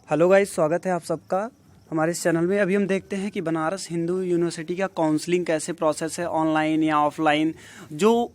Hello guys, स्वागत है आप सबका हमारे इस चैनल में। अभी हम देखते हैं कि बनारस हिंदू यूनिवर्सिटी का काउंसलिंग कैसे प्रोसेस है, ऑनलाइन या ऑफलाइन। जो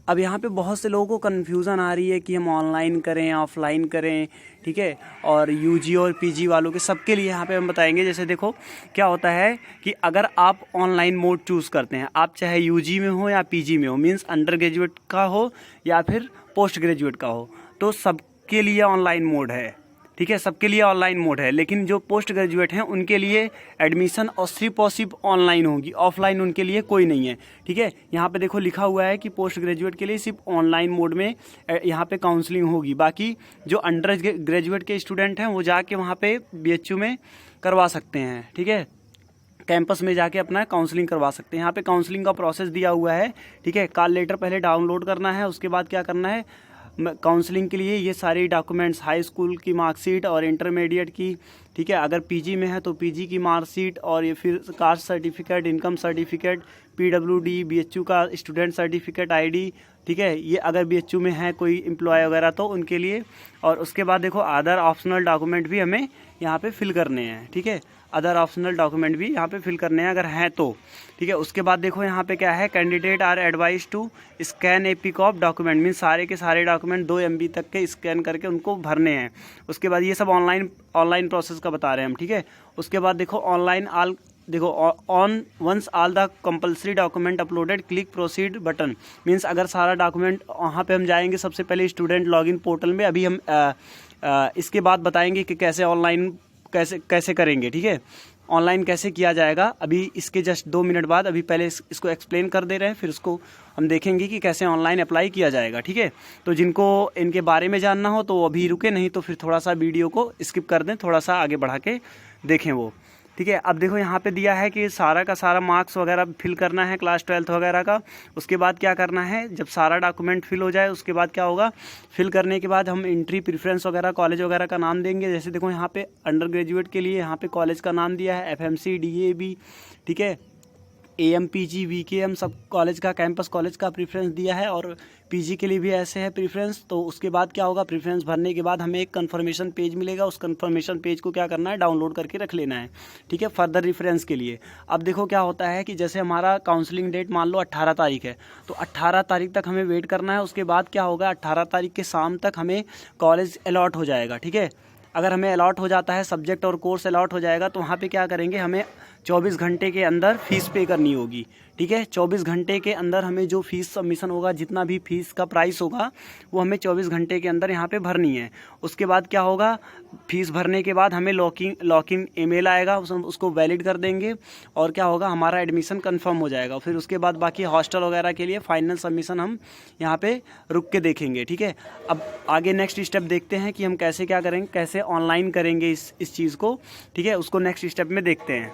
अब यहाँ पे बहुत से लोगों को कन्फ्यूज़न आ रही है कि हम ऑनलाइन करें या ऑफलाइन करें, ठीक है। और यूजी और पीजी वालों के सबके लिए यहाँ पे हम बताएंगे। जैसे देखो क्या होता है कि अगर आप ऑनलाइन मोड चूज़ करते हैं, आप चाहे यूजी में हो या पीजी में हो, मीन्स अंडर ग्रेजुएट का हो या फिर पोस्ट ग्रेजुएट का हो, तो सबके लिए ऑनलाइन मोड है, ठीक है। सबके लिए ऑनलाइन मोड है। लेकिन जो पोस्ट ग्रेजुएट हैं उनके लिए एडमिशन और सिर्फ ऑनलाइन होगी, ऑफलाइन उनके लिए कोई नहीं है, ठीक है। यहाँ पे देखो लिखा हुआ है कि पोस्ट ग्रेजुएट के लिए सिर्फ ऑनलाइन मोड में यहाँ पे काउंसलिंग होगी। बाकी जो अंडर ग्रेजुएट के स्टूडेंट हैं वो जाके वहाँ पे बीएचयू में करवा सकते हैं, ठीक है। कैंपस में जाके अपना काउंसलिंग करवा सकते हैं। यहाँ पे काउंसलिंग का प्रोसेस दिया हुआ है, ठीक है। कॉल लेटर पहले डाउनलोड करना है, उसके बाद क्या करना है, काउंसलिंग के लिए ये सारे डॉक्यूमेंट्स, हाई स्कूल की मार्कशीट और इंटरमीडिएट की, ठीक है। अगर पीजी में है तो पीजी की मार्कशीट और ये फिर caste certificate, income certificate, PWD, BHU का स्टूडेंट सर्टिफिकेट, आईडी, ठीक है। ये अगर बीएचयू में है कोई एम्प्लॉय वगैरह तो उनके लिए। और उसके बाद देखो अदर ऑप्शनल डॉक्यूमेंट भी हमें यहाँ पे फिल करने हैं, ठीक है। अदर ऑप्शनल डॉक्यूमेंट भी यहाँ पे फिल करने हैं अगर हैं तो, ठीक है। उसके बाद देखो यहाँ पे क्या है, candidate are advise to scan a pic of document, mean सारे के सारे डॉक्यूमेंट 2 MB तक के स्कैन करके उनको भरने हैं। उसके बाद ये सब ऑनलाइन प्रोसेस का बता रहे हैं हम, ठीक है। उसके बाद देखो ऑनलाइन ऑल, देखो on once all the compulsory document uploaded click proceed button, means अगर सारा डॉक्यूमेंट वहाँ पे हम जाएंगे सबसे पहले स्टूडेंट लॉगिन पोर्टल में। अभी हम इसके बाद बताएंगे कि कैसे ऑनलाइन कैसे करेंगे, ठीक है। ऑनलाइन कैसे किया जाएगा अभी इसके जस्ट 2 मिनट बाद। अभी पहले इसको एक्सप्लेन कर दे रहे हैं, फिर उसको हम देखेंगे कि कैसे ऑनलाइन अप्लाई किया जाएगा, ठीक है। तो जिनको इनके बारे में जानना हो तो अभी रुके, नहीं तो फिर थोड़ा सा वीडियो को स्किप कर दें, थोड़ा सा आगे बढ़ा के देखें वो, ठीक है। अब देखो यहाँ पे दिया है कि सारा का सारा मार्क्स वगैरह फिल करना है, क्लास 12th वगैरह का। उसके बाद क्या करना है, जब सारा डॉक्यूमेंट फिल हो जाए उसके बाद क्या होगा, फिल करने के बाद हम एंट्री प्रेफरेंस वगैरह कॉलेज वगैरह का नाम देंगे। जैसे देखो यहाँ पे अंडर ग्रेजुएट के लिए यहाँ पे कॉलेज का नाम दिया है FMC, DAB, ठीक है। AMPG, VKM सब कॉलेज का, कैंपस कॉलेज का प्रेफरेंस दिया है। और पीजी के लिए भी ऐसे है प्रेफरेंस। तो उसके बाद क्या होगा, प्रेफरेंस भरने के बाद हमें एक कन्फर्मेशन पेज मिलेगा। उस कन्फर्मेशन पेज को क्या करना है, डाउनलोड करके रख लेना है, ठीक है, फर्दर रेफरेंस के लिए। अब देखो क्या होता है कि जैसे हमारा काउंसलिंग डेट मान लो 18 तारीख है, तो 18 तारीख तक हमें वेट करना है। उसके बाद क्या होगा, 18 तारीख के शाम तक हमें कॉलेज अलॉट हो जाएगा, ठीक है। अगर हमें अलॉट हो जाता है, सब्जेक्ट और कोर्स अलॉट हो जाएगा, तो वहाँ पे क्या करेंगे, हमें 24 घंटे के अंदर फ़ीस पे करनी होगी, ठीक है। 24 घंटे के अंदर हमें जो फ़ीस सबमिशन होगा, जितना भी फ़ीस का प्राइस होगा वो हमें 24 घंटे के अंदर यहाँ पे भरनी है। उसके बाद क्या होगा, फ़ीस भरने के बाद हमें लॉकिन ईमेल आएगा, उसको वैलिड कर देंगे और क्या होगा, हमारा एडमिशन कंफर्म हो जाएगा। फिर उसके बाद बाकी हॉस्टल वगैरह के लिए फाइनल सबमिशन हम यहाँ पे रुक के देखेंगे, ठीक है। अब आगे नेक्स्ट स्टेप देखते हैं कि हम कैसे क्या करेंगे, कैसे ऑनलाइन करेंगे इस चीज़ को, ठीक है। उसको नेक्स्ट स्टेप में देखते हैं।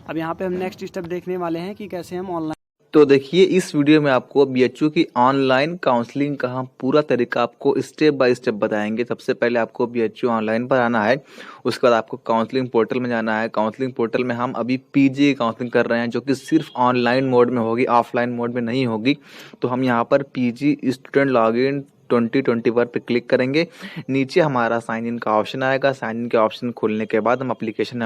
अब यहाँ पे हम नेक्स्ट स्टेप देखने वाले हैं कि कैसे हम ऑनलाइन। तो देखिए इस वीडियो में आपको बीएचयू की ऑनलाइन काउंसलिंग का हम पूरा तरीका आपको स्टेप बाय स्टेप बताएंगे। सबसे पहले आपको बीएचयू ऑनलाइन पर आना है, उसके बाद आपको काउंसलिंग पोर्टल में जाना है। काउंसलिंग पोर्टल में हम अभी पीजी की काउंसलिंग कर रहे हैं, जो कि सिर्फ ऑनलाइन मोड में होगी, ऑफलाइन मोड में नहीं होगी। तो हम यहाँ पर पीजी स्टूडेंट लॉगिन 2021 पे क्लिक करेंगे। नीचे हमारा साइन इन का ऑप्शन आएगा। साइन इन के ऑप्शन खोलने के बाद हम एप्लीकेशन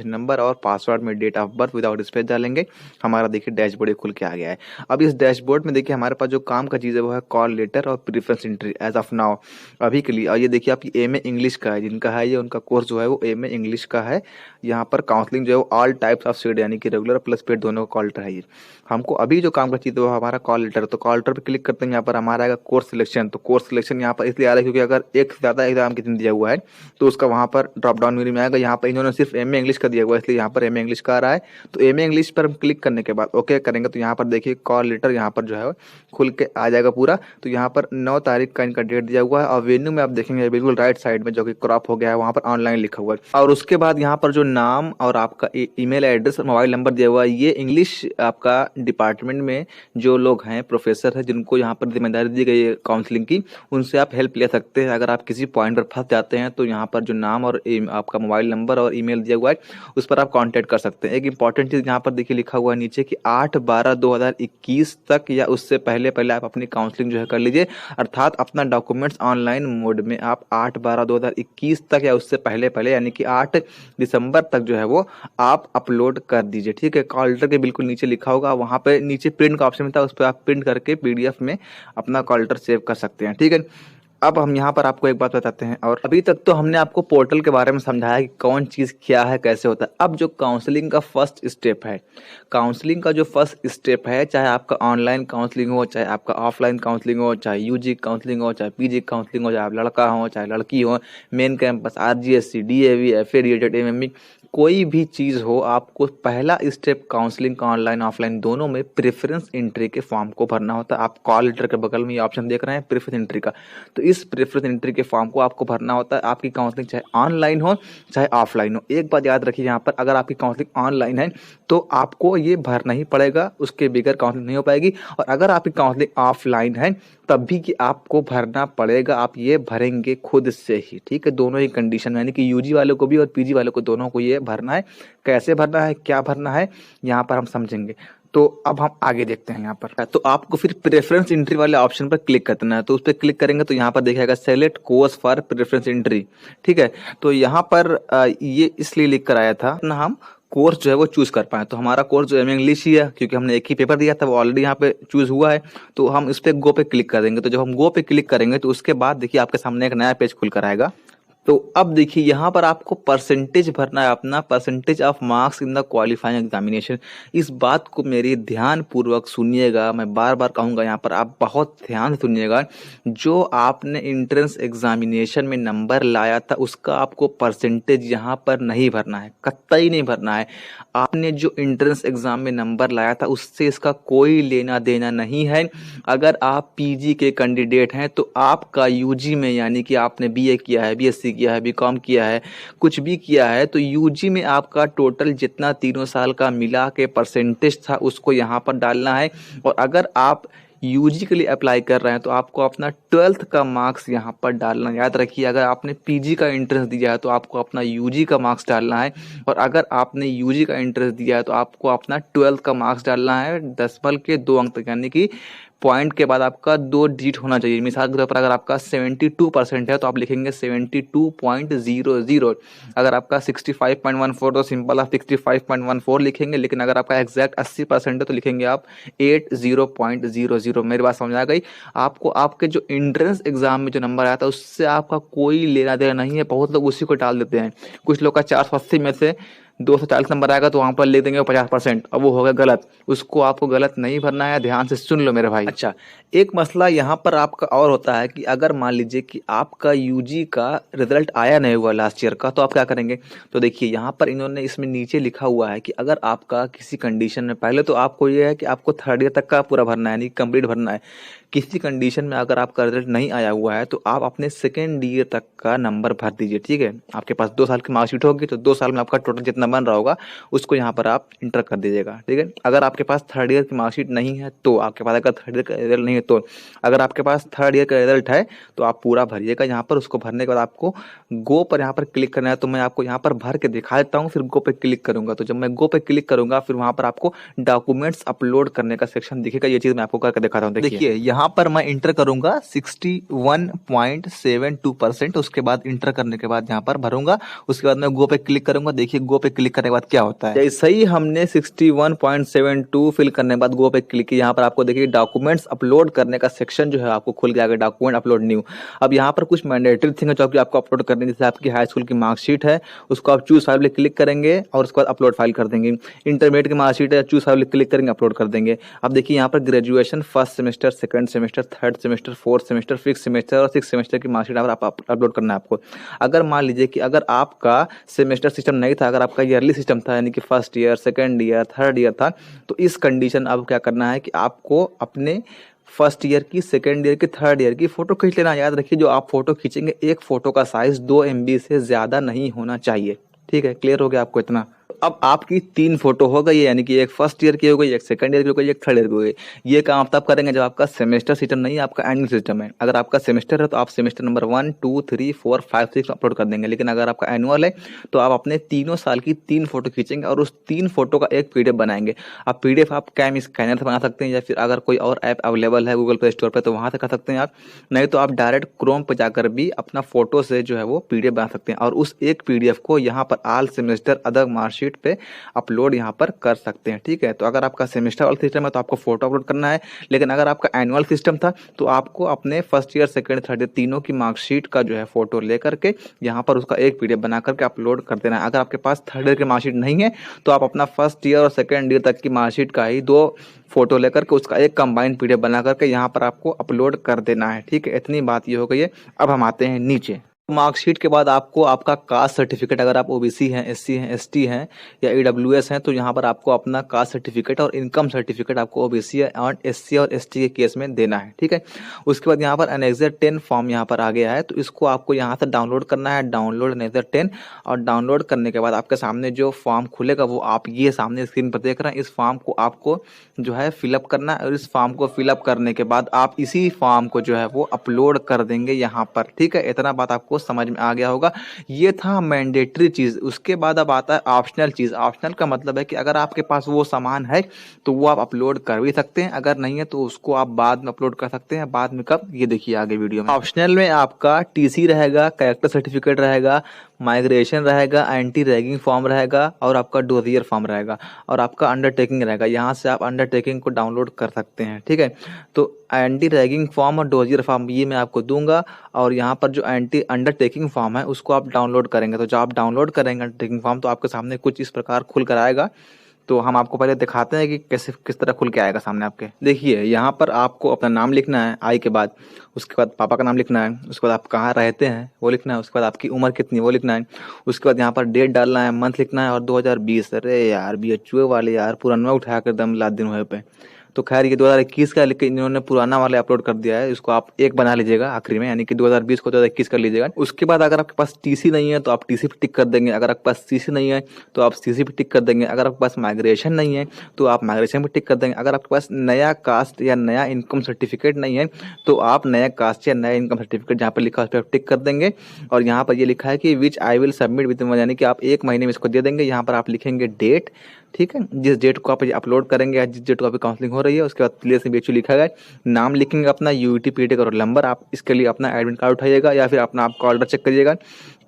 नंबर और पासवर्ड में date of birth without space डालेंगे। हमारा देखिए डैशबोर्ड खुल के आ गया है। अब इस डैशबोर्ड में देखिए हमारे पास जो काम का चीज़ है वो है कॉल लेटर और preference entry as of now, अभी के लिए। और ये देखिए आप एमए इंग्लिश का है, जिनका है ये उनका कोर्स जो है वो एमए इंग्लिश का है। यहाँ पर काउंसलिंग जो है ऑल टाइप्स ऑफ सीट, यानी कि रेगुलर प्लस पेड दोनों का कॉल लेटर है। ये हमको अभी जो काम का चीज़ है वो हमारा कॉल लेटर। तो कॉल लेटर पर क्लिक करते हैं, यहाँ पर हमारा आएगा कोर्स सिलेक्शन। तो कोर्स सिलेक्शन यहाँ पर इसलिए आ रहा है क्योंकि अगर एक से ज़्यादा एग्जाम कितने दिया हुआ है तो उसका वहाँ पर ड्रॉप डाउन मेन्यू में आएगा। यहाँ पर इन्होंने सिर्फ एमए इंग्लिश का दिया हुआ है, इसलिए यहाँ पर एमए इंग्लिश का आ रहा है। तो एमए इंग्लिश पर हम क्लिक करने के बाद ओके करेंगे तो यहाँ पर देखिए कॉल लेटर यहाँ पर जो है खुल के आ जाएगा पूरा। तो यहाँ पर 9 तारीख का इनका डेट दिया हुआ है और वेन्यू में आप देखेंगे बिल्कुल राइट साइड में जो कि क्रॉप हो गया है, वहाँ पर ऑनलाइन लिखा हुआ है। और उसके बाद यहाँ पर जो नाम और आपका ईमेल एड्रेस, मोबाइल नंबर दिया हुआ है, ये इंग्लिश आपका डिपार्टमेंट में जो लोग हैं, प्रोफेसर है, जिनको यहाँ पर जिम्मेदारी दी गई है काउंसलिंग काउंसलिंग की, उनसे आप हेल्प ले सकते हैं। अगर आप किसी पॉइंट पर फंस जाते हैं तो यहाँ पर जो नाम और आपका मोबाइल नंबर और ईमेल दिया हुआ है उस पर आप कांटेक्ट कर सकते हैं। एक इंपॉर्टेंट चीज़ यहाँ पर देखिए लिखा हुआ है नीचे कि 8/12/2021 तक या उससे पहले पहले आप अपनी काउंसलिंग जो है कर लीजिए, अर्थात अपना डॉक्यूमेंट्स ऑनलाइन मोड में आप 8/12/2021 तक या उससे पहले पहले यानी कि 8 दिसंबर तक जो है वो आप अपलोड कर दीजिए। ठीक है, कॉल लेटर के बिल्कुल नीचे लिखा होगा, वहाँ पे नीचे प्रिंट का ऑप्शन था, उस पर आप प्रिंट करके PDF में अपना कॉल लेटर सेव कर सकते हैं। ठीक है, अब हम यहाँ पर आपको एक बात बताते हैं, और अभी तक तो हमने आपको पोर्टल के बारे में समझाया कि कौन चीज़ क्या है, कैसे होता है। अब जो काउंसलिंग का फर्स्ट स्टेप है, काउंसलिंग का जो फर्स्ट स्टेप है, चाहे आपका ऑनलाइन काउंसलिंग हो, चाहे आपका ऑफलाइन काउंसलिंग हो, चाहे UG काउंसलिंग हो, चाहे PG काउंसलिंग हो, चाहे आप लड़का हो चाहे लड़की हो, main campus, RGSC, DAV, FA, DET, MME, कोई भी चीज़ हो, आपको पहला स्टेप काउंसलिंग का ऑनलाइन ऑफलाइन दोनों में प्रेफरेंस एंट्री के फॉर्म को भरना होता है। आप कॉल लेटर के बगल में ये ऑप्शन देख रहे हैं प्रेफरेंस एंट्री का, तो इस प्रेफरेंस एंट्री के फॉर्म को आपको भरना होता है। आपकी काउंसलिंग चाहे ऑनलाइन हो चाहे ऑफलाइन हो। एक बात याद रखिए यहाँ पर, अगर आपकी काउंसलिंग ऑनलाइन है तो आपको ये भरना ही पड़ेगा, उसके बगैर काउंसलिंग नहीं हो पाएगी। और अगर आपकी काउंसलिंग ऑफलाइन है तब भी कि आपको भरना पड़ेगा, आप ये भरेंगे खुद से ही। ठीक है, दोनों ही कंडीशन, यानी कि UG वालों को भी और PG वालों को दोनों को ये भरना है। कैसे भरना है, क्या भरना है, यहाँ पर हम समझेंगे। तो अब हम आगे देखते हैं। यहाँ पर तो आपको फिर प्रेफरेंस एंट्री वाले ऑप्शन पर क्लिक करना है, तो उस पर क्लिक करेंगे तो यहाँ पर दिखाएगा select course for preference entry. ठीक है, तो यहाँ पर ये इसलिए लिख कर आया था ना, हम कोर्स जो है वो चूज कर पाए। तो हमारा कोर्स जो है इंग्लिश ही है, क्योंकि हमने एक ही पेपर दिया था, वो ऑलरेडी यहाँ पे चूज हुआ है। तो हम इस पे गो पे क्लिक कर देंगे। तो जब हम गो पे क्लिक करेंगे तो उसके बाद देखिए आपके सामने एक नया पेज खुल कर आएगा। तो अब देखिए यहाँ पर आपको परसेंटेज भरना है अपना, percentage of marks in the qualifying examination. इस बात को मेरी ध्यान पूर्वक सुनिएगा, मैं बार बार कहूँगा, यहाँ पर आप बहुत ध्यान से सुनिएगा। जो आपने एंट्रेंस एग्जामिनेशन में नंबर लाया था उसका आपको परसेंटेज यहाँ पर नहीं भरना है, कतई नहीं भरना है। आपने जो एंट्रेंस एग्जाम में नंबर लाया था उससे इसका कोई लेना देना नहीं है। अगर आप PG के कैंडिडेट हैं तो आपका UG में, यानी कि आपने BA किया है, BSc किया है, BCom किया है, कुछ भी किया है, तो UG में आपका टोटल जितना तीनों साल का मिला के परसेंटेज था उसको यहाँ पर डालना है। और अगर आप UG के लिए अप्लाई कर रहे हैं तो आपको अपना 12th का मार्क्स यहाँ पर डालना। याद रखिए, अगर आपने PG का इंटरेस्ट दिया है तो आपको अपना UG का मार्क्स डालना है, और अगर आपने UG का इंटरेस्ट दिया है तो आपको अपना 12th का मार्क्स डालना है, दशमलव के 2 अंक तक, यानी कि पॉइंट के बाद आपका 2 डिजिट होना चाहिए। मिसाल के तौर पर अगर आपका 72% है तो आप लिखेंगे 72.00। अगर आपका 65.14 तो सिंपल आप 65.14 लिखेंगे, लेकिन अगर आपका एग्जैक्ट 80% है तो लिखेंगे आप 80.00। मेरी बात समझ आ गई आपको? आपके जो एंट्रेंस एग्जाम में जो नंबर आया था उससे आपका कोई लेना देना नहीं है। बहुत लोग उसी को डाल देते हैं। कुछ लोग का 480 में से 240 नंबर आएगा तो वहां पर लिख देंगे 50%, अब वो हो गया गलत। उसको आपको गलत नहीं भरना है, ध्यान से सुन लो मेरे भाई। अच्छा, एक मसला यहाँ पर आपका और होता है कि अगर मान लीजिए कि आपका UG का रिजल्ट आया नहीं हुआ लास्ट ईयर का, तो आप क्या करेंगे? तो देखिए यहाँ पर इन्होंने इसमें नीचे लिखा हुआ है कि अगर आपका किसी कंडीशन में, पहले तो आपको ये है कि आपको 3rd ईयर तक का पूरा भरना है, यानी कंप्लीट भरना है। किसी कंडीशन में अगर आपका रिजल्ट नहीं आया हुआ है तो आप अपने 2nd ईयर तक का नंबर भर दीजिए। ठीक है, आपके पास 2 साल की मार्कशीट होगी तो 2 साल में आपका टोटल जितना बन रहा होगा उसको यहाँ पर आप इंटर कर दीजिएगा। ठीक है, अगर आपके पास 3rd ईयर की मार्कशीट नहीं है तो, आपके पास अगर 3rd ईयर का रिजल्ट नहीं है तो, अगर आपके पास 3rd ईयर का रिजल्ट है तो आप पूरा भरिएगा यहाँ पर। उसको भरने के बाद आपको गो पर यहाँ पर क्लिक करना है। तो मैं आपको यहाँ पर भर के दिखा देता हूँ, फिर गो पे क्लिक करूंगा। तो जब मैं गो पे क्लिक करूंगा फिर वहाँ पर आपको डॉक्यूमेंट्स अपलोड करने का सेक्शन दिखेगा। ये चीज मैं आपको करके दिखाता हूँ। देखिए यहाँ पर मैं इंटर करूंगा 61.72%। उसके बाद इंटर करने के बाद यहाँ पर भरूंगा, उसके बाद मैं गो पे क्लिक करूंगा। देखिए गो पे क्लिक करने के बाद क्या होता है, जैसे ही हमने 61.72 फिल करने के बाद गो पे क्लिक किया, यहाँ पर आपको देखिए डॉक्यूमेंट्स अपलोड करने का सेक्शन जो है आपको खुल गया, डॉक्यूमेंट अपलोड न्यू। अब यहाँ पर कुछ मैंडेटरी थिंग है जो कि आपको अपलोड करनी है। जैसे आपकी हाई स्कूल की मार्कशीट है, उसको आप चूज फाइल क्लिक करेंगे और उसके बाद अपलोड फाइल कर देंगे। इंटरमीडिएट की मार्कशीट है, चूज फाइल क्लिक करेंगे, अपलोड कर देंगे। अब देखिए यहाँ पर graduation 1st semester, 2nd semester, 3rd semester, 4th semester, 5th semester और 6th सेमेस्टर की मार्कशीट आप अपलोड करना है आपको। अगर मान लीजिए कि अगर आपका सेमेस्टर सिस्टम नहीं था, अगर आपका ईयरली सिस्टम था, यानी कि 1st year, 2nd year, 3rd year था, तो इस कंडीशन आपको क्या करना है कि आपको अपने 1st ईयर की, 2nd ईयर की, 3rd ईयर की फोटो खींच लेना। याद रखिए जो आप फोटो खींचेंगे, एक फोटो का साइज 2 MB से ज्यादा नहीं होना चाहिए। ठीक है, क्लियर हो गया आपको इतना? अब आपकी 3 फोटो हो गई है, यानी कि एक फर्स्ट ईयर की हो गई, एक सेकंड ईयर की हो गई, एक थर्ड ईयर की हो गई। ये काम आप तब करेंगे जब आपका सेमेस्टर सिस्टम नहीं है, आपका एनुअल सिस्टम है। अगर आपका सेमेस्टर है तो आप सेमेस्टर नंबर 1, 2, 3, 4, 5, 6 अपलोड कर देंगे। लेकिन अगर आपका एनुअल है तो आप अपने तीनों साल की 3 फोटो खींचेंगे और उस 3 फोटो का एक पीडीएफ बनाएंगे। अब पीडीएफ आप कैम स्कैनर से बना सकते हैं, या फिर अगर कोई और ऐप अवेलेबल है गूगल प्ले स्टोर पर तो वहां से कर सकते हैं आप। नहीं तो आप डायरेक्ट क्रोम पर जाकर भी अपना फोटो से जो है वो पीडीएफ बना सकते हैं, और उस एक पीडीएफ को यहाँ पर ऑल सेमेस्टर अदर मार्कशीट पे अपलोड यहाँ पर कर सकते हैं। ठीक है, तो अगर आपका सेमेस्टर वाला सिस्टम है तो आपको फोटो अपलोड करना है। लेकिन अगर आपका एनुअल सिस्टम था तो आपको अपने first year, second, third year तीनों की मार्कशीट का जो है फोटो लेकर के यहाँ पर उसका एक पीडीएफ बना करके अपलोड कर देना है। अगर आपके पास थर्ड ईयर की मार्कशीट नहीं है तो आप अपना फर्स्ट ईयर और सेकंड ईयर तक की मार्कशीट का ही 2 फोटो लेकर के उसका एक कंबाइंड पीडीएफ बना करके यहाँ पर आपको अपलोड कर देना है। ठीक है, इतनी बात ये हो गई है। अब हम आते हैं नीचे। मार्कशीट के बाद आपको आपका कास्ट सर्टिफिकेट, अगर आप ओबीसी हैं, एससी हैं, एसटी हैं या ईडब्ल्यूएस हैं तो यहाँ पर आपको अपना कास्ट सर्टिफिकेट और इनकम सर्टिफिकेट आपको ओबीसी और एससी और एसटी के केस में देना है। ठीक है, उसके बाद यहाँ पर एनेक्सर 10 फॉर्म यहाँ पर आ गया है, तो इसको आपको यहाँ से डाउनलोड करना है। डाउनलोड एनेक्सर 10, और डाउनलोड करने के बाद आपके सामने जो फॉर्म खुलेगा वो आप ये सामने स्क्रीन पर देख रहे हैं। इस फॉर्म को आपको जो है फिलअप करना है, और इस फॉर्म को फिलअप करने के बाद आप इसी फॉर्म को जो है वो अपलोड कर देंगे यहाँ पर। ठीक है, इतना बात आपको समझ में आ गया होगा। ये था मैंडेटरी चीज। उसके बाद अब आता है ऑप्शनल चीज। ऑप्शनल का मतलब है कि अगर आपके पास वो सामान है तो वो आप अपलोड कर भी सकते हैं, अगर नहीं है तो उसको आप बाद में अपलोड कर सकते हैं। बाद में कब, ये देखिए आगे वीडियो में। ऑप्शनल में आपका टीसी रहेगा, कैरेक्टर सर्टिफिकेट रहेगा, माइग्रेशन रहेगा, एंटी रैगिंग फॉर्म रहेगा, और आपका डोजियर फॉर्म रहेगा, और आपका अंडरटेकिंग रहेगा। यहाँ से आप अंडरटेकिंग को डाउनलोड कर सकते हैं। ठीक है, तो एंटी रैगिंग फॉर्म और डोजियर फॉर्म ये मैं आपको दूंगा, और यहाँ पर जो एंटी अंडरटेकिंग फॉर्म है उसको आप डाउनलोड करेंगे। तो जब आप डाउनलोड करेंगे अंडरटेकिंग फॉर्म तो आपके सामने कुछ इस प्रकार खुल कर आएगा। तो हम आपको पहले दिखाते हैं कि कैसे किस तरह खुल के आएगा सामने आपके। देखिए यहाँ पर आपको अपना नाम लिखना है आई के बाद, उसके बाद पापा का नाम लिखना है, उसके बाद आप कहाँ रहते हैं वो लिखना है, उसके बाद आपकी उम्र कितनी वो लिखना है, उसके बाद यहाँ पर डेट डालना है, मंथ लिखना है, और 2020। अरे यार बीएचयू वाले यार पुराना उठा कर दम लाद दिन हुए पे। तो खैर ये 2021 का, लेकिन इन्होंने पुराना वाले अपलोड कर दिया है। इसको आप एक बना लीजिएगा आखिरी में, यानी कि 2020 को 2021 कर लीजिएगा। उसके बाद अगर आपके पास टीसी नहीं है तो आप टीसी पे टिक कर देंगे, अगर आपके पास सीसी नहीं है तो आप सीसी पे टिक कर देंगे, अगर आपके पास माइग्रेशन नहीं है तो आप माइग्रेशन पे टिक कर देंगे, अगर आपके पास नया कास्ट या नया इनकम सर्टिफिकेट नहीं है तो आप नया कास्ट या नया इनकम सर्टिफिकेट जहाँ पर लिखा है उस पर टिक कर देंगे। और यहाँ पर ये लिखा है कि विच आई विल सबमिट विद, यानी कि आप 1 महीने में इसको दे देंगे। यहाँ पर आप लिखेंगे डेट, ठीक है, जिस डेट को आप अपलोड करेंगे या जिस डेट को अभी काउंसलिंग हो रही है। उसके बाद प्लेस में बीएचयू लिखा गया, नाम लिखेंगे अपना, यूईटी पीटी का रोल नंबर, आप इसके लिए अपना एडमिट कार्ड उठाइएगा या फिर अपना आपका ऑर्डर चेक करिएगा।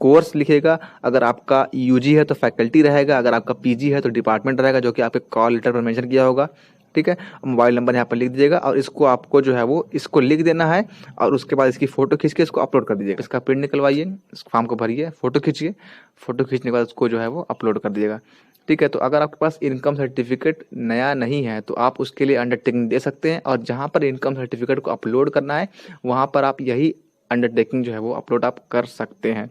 कोर्स लिखिएगा, अगर आपका यूजी है तो फैकल्टी रहेगा, अगर आपका पीजी है तो डिपार्टमेंट रहेगा जो कि आपके कॉल लेटर पर मेंशन किया होगा। ठीक है, मोबाइल नंबर यहाँ पर लिख दीजिएगा, और इसको आपको जो है वो इसको लिख देना है, और उसके बाद इसकी फोटो खींच के इसको अपलोड कर दीजिएगा। इसका प्रिंट निकलवाइए, इस फॉर्म को भरिए, फोटो खींचिए, फोटो खींचने के बाद उसको जो है वो अपलोड कर दीजिएगा। ठीक है, तो अगर आपके पास इनकम सर्टिफिकेट नया नहीं है तो आप उसके लिए अंडरटेकिंग दे सकते हैं, और जहाँ पर इनकम सर्टिफिकेट को अपलोड करना है वहाँ पर आप यही अंडरटेकिंग जो है वो अपलोड आप कर सकते हैं।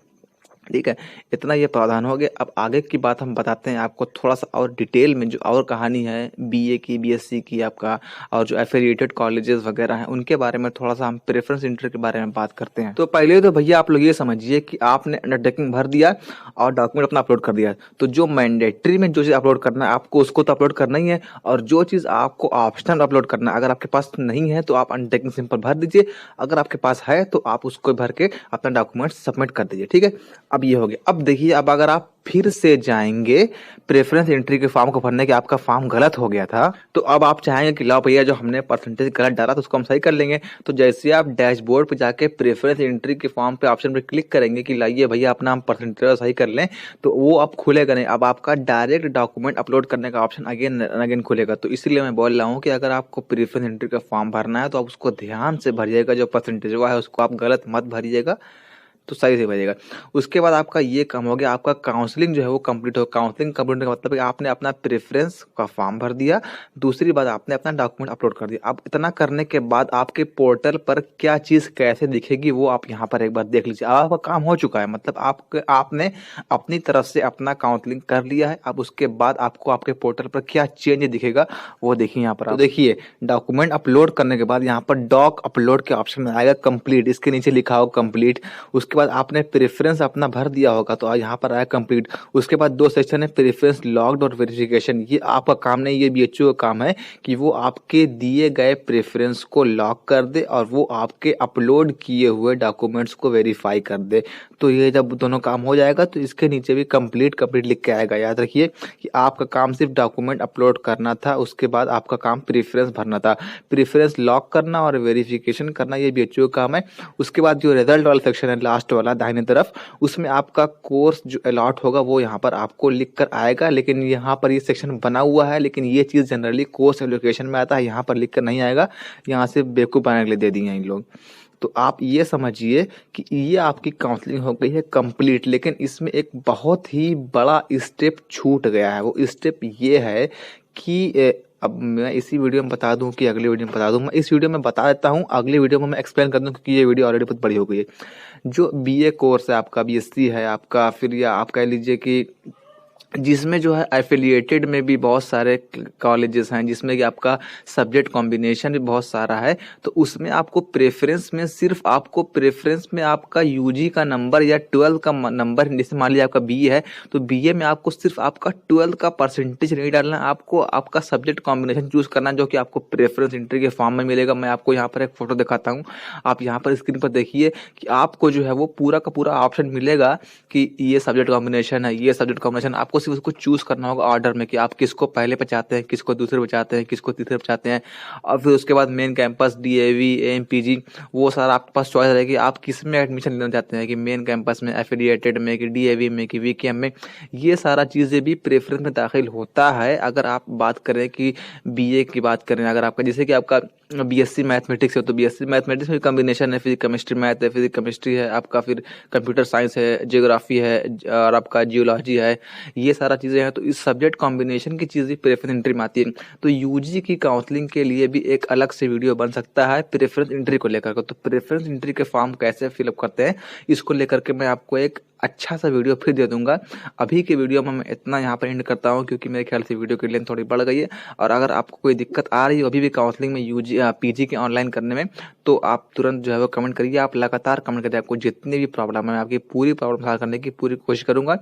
ठीक है, इतना ये प्रावधान हो गया। अब आगे की बात हम बताते हैं आपको थोड़ा सा और डिटेल में, जो और कहानी है बीए की, बीएससी की आपका, और जो एफिलिएटेड कॉलेजेस वगैरह हैं उनके बारे में थोड़ा सा हम प्रेफरेंस इंटर के बारे में बात करते हैं। तो पहले तो भैया आप लोग ये समझिए कि आपने अंडरटेकिंग भर दिया और डॉक्यूमेंट अपना अपलोड कर दिया, तो जो मैंडेटरी में जो चीज़ अपलोड करना है आपको उसको तो अपलोड करना ही है, और जो चीज़ आपको ऑप्शनल अपलोड करना है अगर आपके पास नहीं है तो आप अंडरटेकिंग सिंपल भर दीजिए, अगर आपके पास है तो आप उसको भर के अपना डॉक्यूमेंट सबमिट कर दीजिए। ठीक है, अब ये हो गया। अब देखिए, अब अगर आप फिर से जाएंगे प्रेफरेंस एंट्री के फॉर्म को भरने के, आपका फॉर्म गलत हो गया था, तो अब आप चाहेंगे कि लाओ भैया जो हमने परसेंटेज गलत डाला तो उसको हम सही कर लेंगे। तो जैसे आप डैशबोर्ड पे जाके प्रेफरेंस एंट्री के फॉर्म पे ऑप्शन पे क्लिक करेंगे कि लाइए भैया अपना हम परसेंटेज सही कर लें, तो वो अब खुलेगा नहीं। अब आपका डायरेक्ट डॉक्यूमेंट अपलोड करने का ऑप्शन अगेन खुलेगा। तो इसलिए मैं बोल रहा हूँ कि अगर आपको प्रेफरेंस एंट्री का फॉर्म भरना है तो आप उसको ध्यान से भरिएगा, जो परसेंटेज हुआ है उसको आप गलत मत भरिएगा, तो सही से भरिएगा। उसके बाद आपका ये काम हो गया, आपका काउंसलिंग जो है वो कंप्लीट हो। काउंसलिंग कंप्लीट का मतलब है आपने अपना प्रेफरेंस का फॉर्म भर दिया, दूसरी बात आपने अपना डॉक्यूमेंट अपलोड कर दिया। अब इतना करने के बाद आपके पोर्टल पर क्या चीज़ कैसे दिखेगी वो आप यहाँ पर एक बार देख लीजिए। आपका काम हो चुका है, मतलब आपने अपनी तरफ से अपना काउंसलिंग कर लिया है। अब उसके बाद आपको आपके पोर्टल पर क्या चेंज दिखेगा वो देखिए यहाँ पर। तो देखिए, डॉक्यूमेंट अपलोड करने के बाद यहाँ पर डॉक अपलोड के ऑप्शन में आएगा कंप्लीट, इसके नीचे लिखा हो कंप्लीट। उसके उसके बाद आपने प्रेफरेंस अपना भर दिया होगा तो यहाँ पर आया कंप्लीट। उसके बाद 2 सेक्शन है, प्रेफरेंस लॉग्ड और वेरिफिकेशन। ये आपका काम नहीं, ये बीएचयू का काम है कि वो आपके दिए गए प्रेफरेंस को लॉक कर दे और वो आपके अपलोड किए हुए डॉक्यूमेंट्स को वेरीफाई कर दे। तो ये जब दोनों काम हो जाएगा तो इसके नीचे भी कंप्लीट लिख के आएगा। याद रखिए कि आपका काम सिर्फ डॉक्यूमेंट अपलोड करना था, उसके बाद आपका काम प्रेफरेंस भरना था। प्रेफरेंस लॉक करना और वेरिफिकेशन करना ये बीएचयू का काम है। उसके बाद जो रिजल्ट वाला सेक्शन है लास्ट वाला दाहिने तरफ, उसमें आपका कोर्स जो अलॉट होगा वो यहाँ पर आपको लिख कर आएगा। लेकिन यहाँ पर ये सेक्शन बना हुआ है, लेकिन ये चीज़ जनरली कोर्स एलोकेशन में आता है, यहाँ पर लिख कर नहीं आएगा। यहाँ से बेवकूफ़ बनाने के लिए दे दिए हैं इन लोग। तो आप ये समझिए कि ये आपकी काउंसलिंग हो गई है कंप्लीट, लेकिन इसमें एक बहुत ही बड़ा स्टेप छूट गया है। वो स्टेप ये है कि अब मैं इसी वीडियो में बता दूं कि अगले वीडियो में बता दूं, मैं इस वीडियो में बता देता हूं, अगली वीडियो में मैं एक्सप्लेन कर दूं क्योंकि ये वीडियो ऑलरेडी बहुत बड़ी हो गई है। जो बीए कोर्स है आपका, बीएससी है आपका, फिर या आप कह लीजिए कि जिसमें जो है एफिलिएटेड में भी बहुत सारे कॉलेजेस हैं, जिसमें कि आपका सब्जेक्ट कॉम्बिनेशन भी बहुत सारा है, तो उसमें आपको प्रेफरेंस में सिर्फ आपको प्रेफरेंस में आपका यूजी का नंबर या 12 का नंबर, जैसे मान लीजिए आपका बीए है तो बीए में आपको सिर्फ आपका 12 का परसेंटेज नहीं डालना, आपको आपका सब्जेक्ट कॉम्बिनेशन चूज करना जो कि आपको प्रेफरेंस एंट्री के फॉर्म में मिलेगा। मैं आपको यहाँ पर एक फोटो दिखाता हूँ, आप यहाँ पर स्क्रीन पर देखिए कि आपको जो है वो पूरा का पूरा ऑप्शन मिलेगा कि ये सब्जेक्ट कॉम्बिनेशन है, ये सब्जेक्ट कॉम्बिनेशन, आपको सिर्फ उसको चूज करना होगा ऑर्डर में कि आप किसको पहले पे चाहते हैं, किसको दूसरे पे चाहते हैं, किसको तीसरे पे चाहते हैं। और फिर उसके बाद मेन कैंपस, डीएवी, एमपीजी, वो सारा आपके पास चॉइस रहेगी आप किस में एडमिशन लेना चाहते हैं, कि मेन कैंपस में, एफिलिएटेड में, कि डीएवी में, कि वीकेएम में। ये सारा चीज़ें भी प्रेफरेंस में दाखिल होता है। अगर आप बात करें कि बीए की बात करें, अगर आपका जैसे कि आपका बीएससी मैथमेटिक्स है तो बीएससी मैथमेटिक्स में कॉम्बिनेशन है, फिजिक्स केमिस्ट्री मैथ है, फिजिक्स केमिस्ट्री है आपका, फिर कंप्यूटर साइंस है, जियोग्राफी है और आपका जियोलॉजी है, ये सारा चीज़ें हैं। तो इस सब्जेक्ट कॉम्बिनेशन की चीज़ें प्रेफरेंस एंट्री में आती है। तो यूजी की काउंसलिंग के लिए भी एक अलग से वीडियो बन सकता है प्रेफरेंस एंट्री को लेकर। तो प्रेफरेंस एंट्री के फॉर्म कैसे फिलअप करते हैं इसको लेकर के मैं आपको एक अच्छा सा वीडियो फिर दे दूंगा। अभी के वीडियो में मैं इतना यहाँ पर एंड करता हूँ क्योंकि मेरे ख्याल से वीडियो की लेंथ थोड़ी बढ़ गई है। और अगर आपको कोई दिक्कत आ रही है अभी भी काउंसलिंग में यूजी पीजी के ऑनलाइन करने में, तो आप तुरंत जो है वो कमेंट करिए। आप लगातार कमेंट करिए, आपको जितनी भी प्रॉब्लम है आपकी पूरी प्रॉब्लम सॉल्व करने की पूरी कोशिश करूंगा।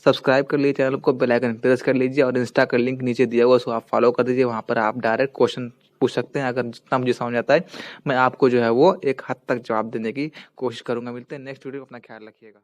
सब्सक्राइब कर लीजिए चैनल को, बेल आइकन प्रेस कर लीजिए और इंस्टा का लिंक नीचे दिया हुआ उसको आप फॉलो कर दीजिए। वहाँ पर आप डायरेक्ट क्वेश्चन पूछ सकते हैं। अगर जितना मुझे समझ आता है मैं आपको जो है वो एक हद तक जवाब देने की कोशिश करूंगा। मिलते हैं नेक्स्ट वीडियो में, अपना ख्याल रखिएगा।